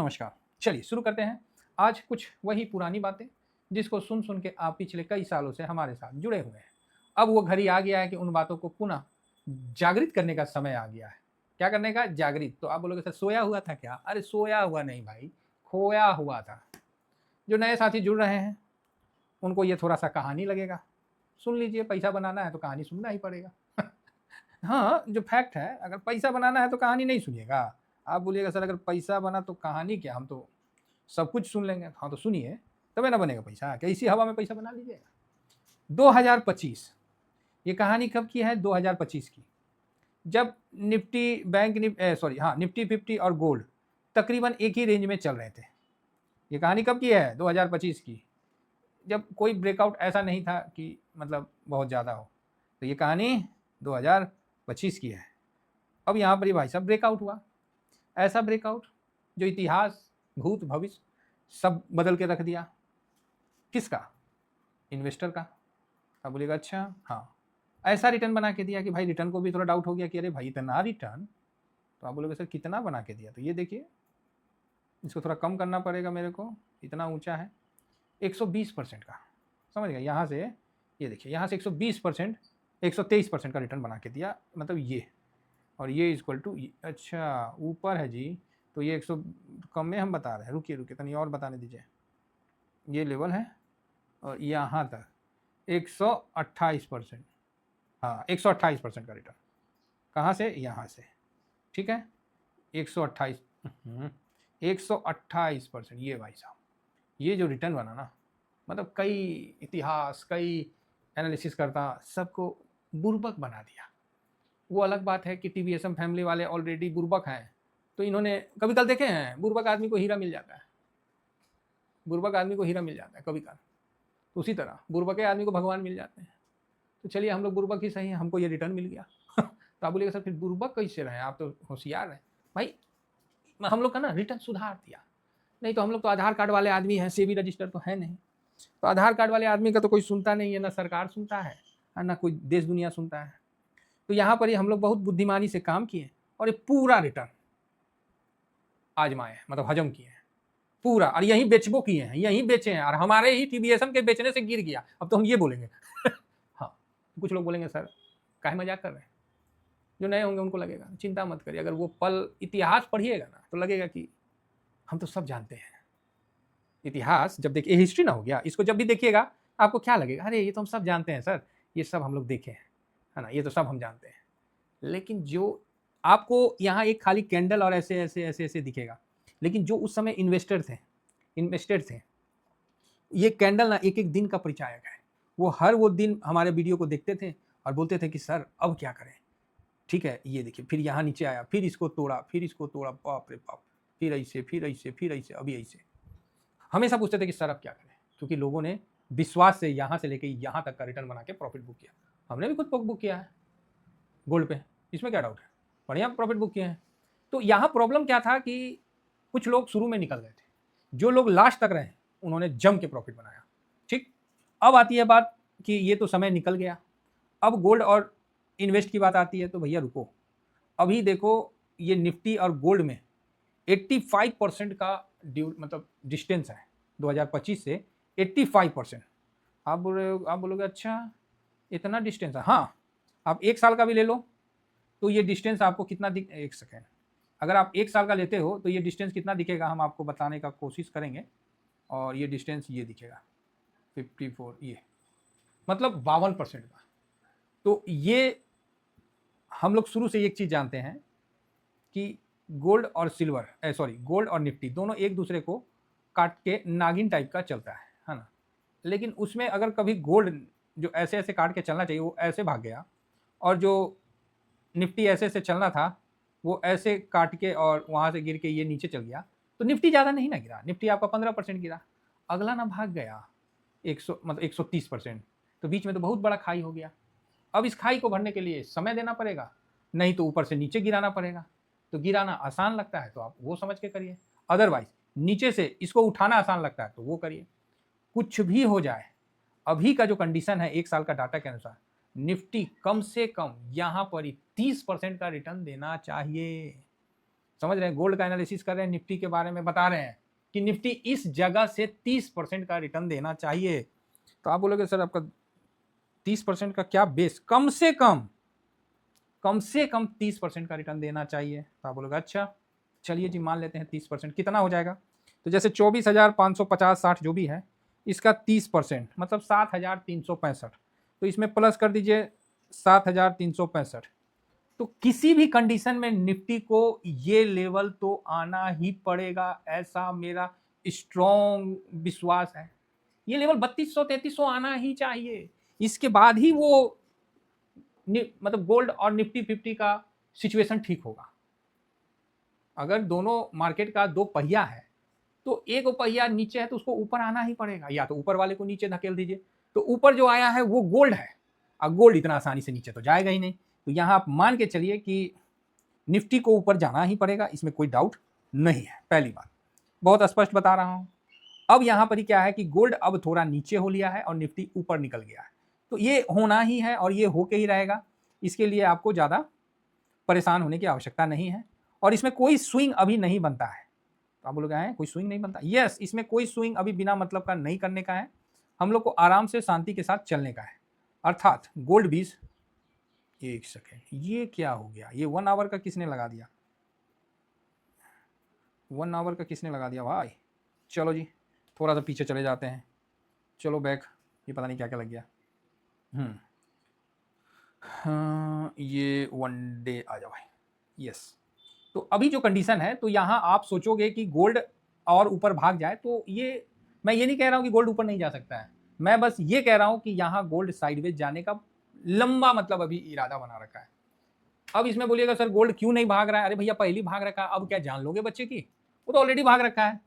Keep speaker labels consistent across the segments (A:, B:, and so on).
A: नमस्कार। चलिए शुरू करते हैं। आज कुछ वही पुरानी बातें जिसको सुन सुन के आप पिछले कई सालों से हमारे साथ जुड़े हुए हैं। अब वो घड़ी आ गया है कि उन बातों को पुनः जागृत करने का समय आ गया है। क्या करने का? जागृत। तो आप बोलोगे सर सोया हुआ था क्या? अरे सोया हुआ नहीं भाई, खोया हुआ था। जो नए साथी जुड़ रहे हैं उनको ये थोड़ा सा कहानी लगेगा। सुन लीजिए, पैसा बनाना है तो कहानी सुनना ही पड़ेगा। हाँ, जो फैक्ट है, अगर पैसा बनाना है तो कहानी नहीं सुनिएगा। आप बोलिएगा सर अगर पैसा बना तो कहानी क्या, हम तो सब कुछ सुन लेंगे। हाँ तो सुनिए, तबे ना बनेगा पैसा। क्या इसी हवा में पैसा बना लीजिएगा? 2025, ये कहानी कब की है? 2025 की, जब निफ्टी बैंक निफ्टी 50 और गोल्ड तकरीबन एक ही रेंज में चल रहे थे। ये कहानी कब की है? 2025 की, जब कोई ब्रेकआउट ऐसा नहीं था कि मतलब बहुत ज़्यादा हो। तो ये कहानी 2025 की है। अब यहाँ पर ये भाई साहब ब्रेकआउट हुआ, ऐसा ब्रेकआउट जो इतिहास, भूत, भविष्य सब बदल के रख दिया। किसका? इन्वेस्टर का। आप बोलेगा अच्छा हाँ, ऐसा रिटर्न बना के दिया कि भाई रिटर्न को भी थोड़ा डाउट हो गया कि अरे भाई इतना रिटर्न। तो आप बोलोगे सर कितना बना के दिया? तो ये देखिए, इसको थोड़ा कम करना पड़ेगा मेरे को, इतना ऊंचा है। 120% का, समझ गए? यहाँ से ये देखिए, यहाँ से 120%, 123% का रिटर्न बना के दिया, मतलब ये। और ये इक्वल टू, अच्छा ऊपर है जी, तो ये 100 कम में हम बता रहे हैं। रुकिए रुकिए, तनी और बताने दीजिए। ये लेवल है और यहाँ तक 128%। हाँ 128% का रिटर्न। कहाँ से? यहाँ से। ठीक है, 128, 128%। ये भाई साहब, ये जो रिटर्न बना ना, मतलब कई इतिहास, कई एनालिसिस करता सबको बुर्बक बना दिया। वो अलग बात है कि टीवीएसएम फैमिली वाले ऑलरेडी बुर्बक हैं, तो इन्होंने कभी कल देखे हैं बुर्बक आदमी को हीरा मिल जाता है। बुर्बक आदमी को हीरा मिल जाता है कभी कल, तो उसी तरह बुर्बक आदमी को भगवान मिल जाते हैं। तो चलिए हम लोग बुर्बक ही सही हैं, हमको ये रिटर्न मिल गया। तो आप बोलिएगा सर फिर बुर्बक कैसे रहे? आप तो होशियार हैं भाई। हम लोग का ना रिटर्न सुधार दिया, नहीं तो हम लोग तो आधार कार्ड वाले आदमी हैं, सेवी रजिस्टर तो है नहीं। तो आधार कार्ड वाले आदमी का तो कोई सुनता नहीं है, ना सरकार सुनता है ना कोई देश दुनिया सुनता है। तो यहाँ पर ही हम लोग बहुत बुद्धिमानी से काम किए और ये पूरा रिटर्न आजमाए, मतलब हजम किए हैं पूरा, और यहीं बेचबो किए हैं, यहीं बेचे हैं, और हमारे ही टीबीएसएम के बेचने से गिर गया। अब तो हम ये बोलेंगे। हाँ, कुछ लोग बोलेंगे सर काहे मजाक कर रहे हैं। जो नए होंगे उनको लगेगा, चिंता मत करिए, अगर वो पल इतिहास पढ़िएगा ना तो लगेगा कि हम तो सब जानते हैं। इतिहास जब देखिए, हिस्ट्री ना हो गया, इसको जब भी देखिएगा आपको क्या लगेगा? अरे ये तो हम सब जानते हैं सर, ये सब हम लोग देखे हैं, है ना, ये तो सब हम जानते हैं। लेकिन जो आपको यहाँ एक खाली कैंडल और ऐसे ऐसे ऐसे ऐसे दिखेगा, लेकिन जो उस समय इन्वेस्टर थे, ये कैंडल ना एक एक दिन का परिचायक है। वो दिन हमारे वीडियो को देखते थे और बोलते थे कि सर अब क्या करें। ठीक है, ये देखिए, फिर यहाँ नीचे आया, फिर इसको तोड़ा, फिर इसको तोड़ा, बाप रे बाप, फिर ऐसे फिर ऐसे फिर ऐसे, अभी ऐसे। हमेशा पूछते थे कि सर अब क्या करें, क्योंकि लोगों ने विश्वास से यहाँ से लेके यहाँ तक का रिटर्न बना के प्रॉफिट बुक किया। हमने भी खुद बुक किया है गोल्ड पे, इसमें क्या डाउट है, बढ़िया प्रॉफिट बुक किए हैं। तो यहाँ प्रॉब्लम क्या था कि कुछ लोग शुरू में निकल गए थे, जो लोग लास्ट तक रहे उन्होंने जम के प्रॉफिट बनाया। ठीक, अब आती है बात कि ये तो समय निकल गया, अब गोल्ड और इन्वेस्ट की बात आती है। तो भैया रुको, अभी देखो ये निफ्टी और गोल्ड में 85% का मतलब डिस्टेंस है 2025 से 85%। आप बोलोगे अच्छा इतना डिस्टेंस है? हाँ, आप एक साल का भी ले लो तो ये डिस्टेंस आपको कितना एक सेकेंड, अगर आप एक साल का लेते हो तो ये डिस्टेंस कितना दिखेगा हम आपको बताने का कोशिश करेंगे। और ये डिस्टेंस ये दिखेगा 54, ये मतलब 52% का। तो ये हम लोग शुरू से एक चीज़ जानते हैं कि गोल्ड और गोल्ड और निफ्टी दोनों एक दूसरे को काट के नागिन टाइप का चलता है ना। लेकिन उसमें अगर कभी गोल्ड जो ऐसे ऐसे काट के चलना चाहिए वो ऐसे भाग गया, और जो निफ्टी ऐसे ऐसे चलना था वो ऐसे काट के और वहाँ से गिर के ये नीचे चल गया, तो निफ्टी ज़्यादा नहीं ना गिरा, निफ्टी आपका 15% गिरा, अगला ना भाग गया 130%। तो बीच में तो बहुत बड़ा खाई हो गया। अब इस खाई को भरने के लिए समय देना पड़ेगा, नहीं तो ऊपर से नीचे गिराना पड़ेगा। तो गिराना आसान लगता है तो आप वो समझ के करिए, अदरवाइज नीचे से इसको उठाना आसान लगता है तो वो करिए। कुछ भी हो जाए, अभी का जो कंडीशन है एक साल का डाटा के अनुसार, निफ्टी कम से कम यहाँ पर ही 30% का रिटर्न देना चाहिए। समझ रहे हैं, गोल्ड का एनालिसिस कर रहे हैं, निफ्टी के बारे में बता रहे हैं कि निफ्टी इस जगह से 30% का रिटर्न देना चाहिए। तो आप बोलोगे सर आपका 30% का क्या बेस, कम से कम 30% का रिटर्न देना चाहिए। तो आप बोलोगे अच्छा चलिए जी मान लेते हैं 30%, कितना हो जाएगा, तो जैसे 24,550-60 जो भी है इसका 30% मतलब 7,365, तो इसमें प्लस कर दीजिए 7,365। तो किसी भी कंडीशन में निफ्टी को ये लेवल तो आना ही पड़ेगा, ऐसा मेरा स्ट्रॉन्ग विश्वास है। ये लेवल 3200-3300 आना ही चाहिए, इसके बाद ही वो मतलब गोल्ड और निफ्टी 50 का सिचुएशन ठीक होगा। अगर दोनों मार्केट का दो पहिया है तो एक पहिया नीचे है तो उसको ऊपर आना ही पड़ेगा, या तो ऊपर वाले को नीचे धकेल दीजिए। तो ऊपर जो आया है वो गोल्ड है, और गोल्ड इतना आसानी से नीचे तो जाएगा ही नहीं। तो यहां आप मान के चलिए कि निफ्टी को ऊपर जाना ही पड़ेगा, इसमें कोई डाउट नहीं है। पहली बात बहुत स्पष्ट बता रहा हूं। अब यहां पर ही क्या है कि गोल्ड अब थोड़ा नीचे हो लिया है और निफ्टी ऊपर निकल गया है, तो ये होना ही है और ये होके ही रहेगा। इसके लिए आपको ज़्यादा परेशान होने की आवश्यकता नहीं है, और इसमें कोई स्विंग अभी नहीं बनता है। तो आप बोलोगे हैं कोई स्विंग नहीं बनता, यस इसमें कोई स्विंग अभी बिना मतलब का नहीं करने का है, हम लोग को आराम से शांति के साथ चलने का है। अर्थात गोल्ड 20, एक सेकेंड ये क्या हो गया, ये 1 आवर का किसने लगा दिया, 1 आवर का किसने लगा दिया भाई। चलो जी थोड़ा सा पीछे चले जाते हैं, चलो बैक, ये पता नहीं क्या क्या लग गया। हाँ ये 1 डे आ जाओ भाई, यस। तो अभी जो कंडीशन है, तो यहाँ आप सोचोगे कि गोल्ड और ऊपर भाग जाए, तो ये मैं ये नहीं कह रहा हूँ कि गोल्ड ऊपर नहीं जा सकता है, मैं बस ये कह रहा हूँ कि यहाँ गोल्ड साइडवेज जाने का लंबा मतलब अभी इरादा बना रखा है। अब इसमें बोलिएगा सर गोल्ड क्यों नहीं भाग रहा है, अरे भैया पहली भाग रखा है, अब क्या जान लोगे बच्चे की, वो तो ऑलरेडी भाग रखा है।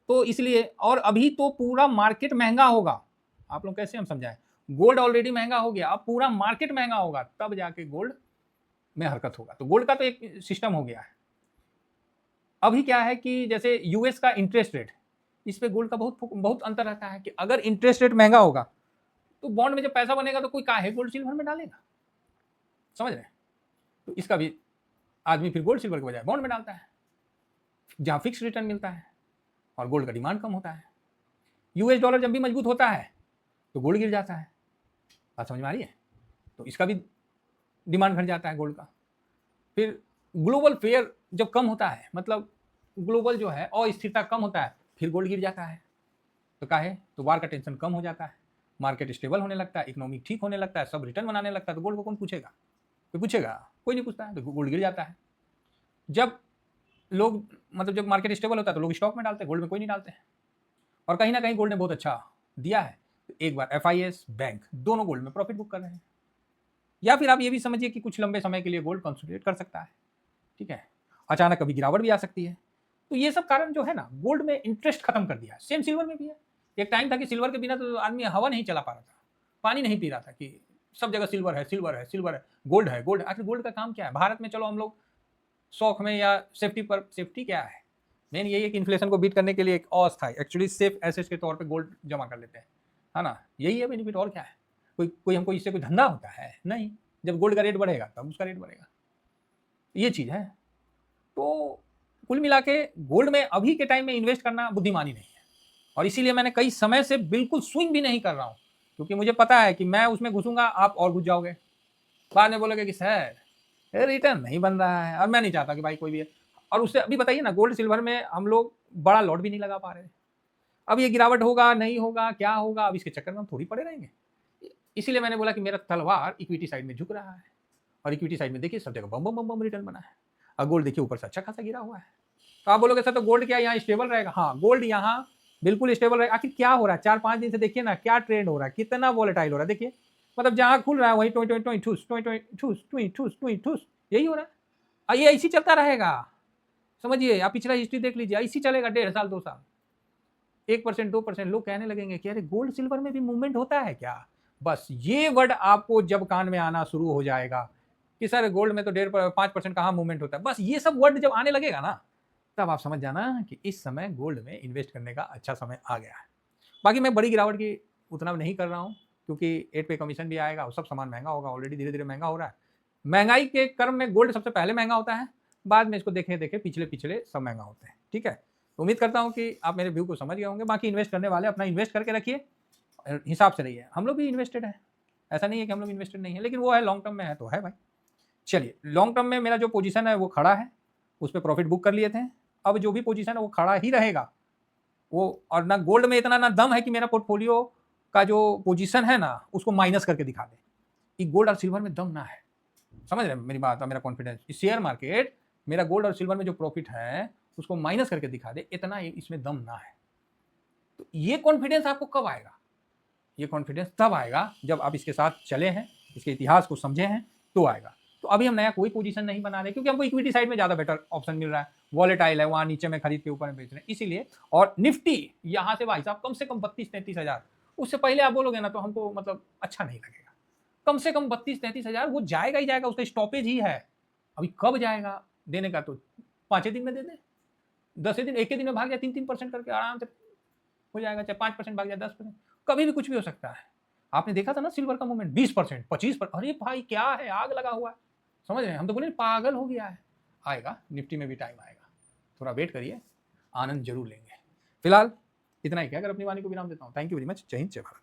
A: तो इसलिए, और अभी तो पूरा मार्केट महंगा होगा, आप लोग कैसे हम समझाएं, गोल्ड ऑलरेडी महंगा हो गया, अब पूरा मार्केट महंगा होगा तब जाके गोल्ड में हरकत होगा। तो गोल्ड का तो एक सिस्टम हो गया है। अभी क्या है कि जैसे यूएस का इंटरेस्ट रेट, इस पे गोल्ड का बहुत अंतर रहता है कि अगर इंटरेस्ट रेट महंगा होगा तो बॉन्ड में जब पैसा बनेगा तो कोई काहे गोल्ड सिल्वर में डालेगा, समझ रहे हैं। तो इसका भी आदमी फिर गोल्ड सिल्वर के बजाय बॉन्ड में डालता है, जहां फिक्स रिटर्न मिलता है और गोल्ड का डिमांड कम होता है। यूएस डॉलर जब भी मजबूत होता है तो गोल्ड गिर जाता है, बात समझ में आ रही है। तो इसका भी डिमांड घट जाता है गोल्ड का। फिर ग्लोबल फेयर जब कम होता है, मतलब ग्लोबल जो है अस्थिरता कम होता है, फिर गोल्ड गिर जाता है। तो काहे, तो वार का टेंशन कम हो जाता है, मार्केट स्टेबल होने लगता है, इकोनॉमी ठीक होने लगता है, सब रिटर्न बनाने लगता है, तो गोल्ड को कौन पूछेगा, कोई पूछेगा, कोई नहीं पूछता है, तो गोल्ड गिर जाता है। जब लोग मतलब जब मार्केट स्टेबल होता है तो लोग स्टॉक में डालते हैं, गोल्ड में कोई नहीं डालते हैं। और कहीं ना कहीं गोल्ड ने बहुत अच्छा दिया है, तो एक बार FIS बैंक दोनों गोल्ड में प्रॉफिट बुक कर रहे हैं। या फिर आप ये भी समझिए कि कुछ लंबे समय के लिए गोल्ड कंसोलिडेट कर सकता है, ठीक है, अचानक कभी गिरावट भी आ सकती है। तो ये सब कारण जो है ना, गोल्ड में इंटरेस्ट खत्म कर दिया है। सेम सिल्वर में भी है, एक टाइम था कि सिल्वर के बिना तो आदमी हवा नहीं चला पा रहा था, पानी नहीं पी रहा था, कि सब जगह सिल्वर है सिल्वर है सिल्वर है, गोल्ड है गोल्ड है। आखिर गोल्ड का काम क्या है भारत में, चलो हम लोग शौक में या सेफ्टी पर, सेफ्टी क्या है, मेन यही है कि इन्फ्लेशन को बीट करने के लिए एक अस्थायी एक्चुअली सेफ एसेट के तौर पे गोल्ड जमा कर लेते हैं, है ना, यही है बेनिफिट, और क्या है। कोई हमको इससे कोई धंधा होता है नहीं, जब गोल्ड का रेट बढ़ेगा तब उसका रेट बढ़ेगा, ये चीज़ है। तो कुल मिला के गोल्ड में अभी के टाइम में इन्वेस्ट करना बुद्धिमानी नहीं है, और इसीलिए मैंने कई समय से बिल्कुल स्विंग भी नहीं कर रहा हूँ, क्योंकि मुझे पता है कि मैं उसमें घुसूंगा आप और घुस जाओगे, बाद में बोलोगे कि सर रिटर्न नहीं बन रहा है, और मैं नहीं चाहता कि भाई कोई भी है। और उससे अभी बताइए ना, गोल्ड सिल्वर में हम लोग बड़ा लॉट भी नहीं लगा पा रहे, अब ये गिरावट होगा नहीं होगा क्या होगा, अब इसके चक्कर में हम थोड़ी पड़े रहेंगे। इसीलिए मैंने बोला कि मेरा तलवार इक्विटी साइड में झुक रहा है, और इक्विटी साइड में देखिए सब जगह बम बम बम बम रिटर्न बना है, और गोल्ड देखिए ऊपर से अच्छा खासा गिरा हुआ है। तो आप बोलोगे सर तो गोल्ड क्या यहाँ स्टेबल रहेगा, हाँ गोल्ड यहाँ बिल्कुल स्टेबल रहेगा। आखिर क्या हो रहा है 4-5 दिन से, देखिए ना क्या ट्रेंड हो रहा है, कितना वॉलेटाइल हो रहा है, देखिए मतलब जहाँ खुल रहा है वही ठूस यही हो रहा है, और ये ऐसी चलता रहेगा। समझिए, आप पिछला हिस्ट्री देख लीजिए, ऐसी चलेगा 1.5 साल 2 साल, 1% 2%। लोग कहने लगेंगे कि अरे गोल्ड सिल्वर में भी मूवमेंट होता है क्या। बस ये वर्ड आपको जब कान में आना शुरू हो जाएगा कि सर गोल्ड में तो 5% कहाँ मूवमेंट होता है, बस ये सब वर्ड जब आने लगेगा ना, तब आप समझ जाना कि इस समय गोल्ड में इन्वेस्ट करने का अच्छा समय आ गया है। बाकी मैं बड़ी गिरावट की उतना नहीं कर रहा हूँ, क्योंकि 8 पे कमीशन भी आएगा और सब सामान महंगा होगा, ऑलरेडी धीरे धीरे महंगा हो रहा है। महंगाई के क्रम में गोल्ड सबसे पहले महंगा होता है, बाद में इसको देखे देखे पिछले पिछले सब महंगा होते हैं। ठीक है, तो उम्मीद करता हूँ कि आप मेरे व्यू को समझ गए होंगे। बाकी इन्वेस्ट करने वाले अपना इन्वेस्ट करके रखिए, हिसाब से रहिए। हम लोग भी इन्वेस्टेड हैं, ऐसा नहीं है कि हम लोग इन्वेस्टेड नहीं है, लेकिन वो है लॉन्ग टर्म में है तो है भाई। चलिए, लॉन्ग टर्म में मेरा जो पोजीशन है वो खड़ा है, उस पर प्रॉफिट बुक कर लिए थे। अब जो भी पोजीशन है वो खड़ा ही रहेगा वो, और ना गोल्ड में इतना ना दम है कि मेरा पोर्टफोलियो का जो पोजीशन है ना उसको माइनस करके दिखा दे। ये गोल्ड और सिल्वर में दम ना है, समझ रहे हैं मेरी बात और मेरा कॉन्फिडेंस। शेयर मार्केट मेरा गोल्ड और सिल्वर में जो प्रॉफिट है उसको माइनस करके दिखा दे, इतना इसमें दम ना है। तो ये कॉन्फिडेंस आपको कब आएगा? ये कॉन्फिडेंस तब आएगा जब आप इसके साथ चले हैं, इसके इतिहास को समझे हैं, तो आएगा। तो अभी हम नया कोई पोजीशन नहीं बना रहे क्योंकि हमको इक्विटी साइड में ज़्यादा बेटर ऑप्शन मिल रहा है, वॉलेटाइल है, वहाँ नीचे में खरीद के ऊपर में बेच रहे हैं इसीलिए। और निफ्टी यहाँ से भाई साहब कम से कम 32-33 हज़ार, उससे पहले आप बोलोगे ना तो हमको मतलब अच्छा नहीं लगेगा। कम से कम 32-33 हज़ार वो जाएगा ही जाएगा, उसका स्टॉपेज ही है। अभी कब जाएगा देने का, तो 5 दिन में दे दे, 10 दिन, एक ही दिन में भाग जाए 3-3% करके आराम से हो जाएगा, चाहे 5% भाग जाए 10%, कभी भी कुछ भी हो सकता है। आपने देखा था ना सिल्वर का मूवमेंट 20%, 25%, अरे भाई क्या है, आग लगा हुआ है, समझ रहे हैं। हम तो बोले पागल हो गया है। आएगा, निफ्टी में भी टाइम आएगा, थोड़ा वेट करिए, आनंद जरूर लेंगे। फिलहाल इतना ही कहकर अपनी वाणी को विराम देता हूँ। Thank you very much. जय हिंद, जय भारत।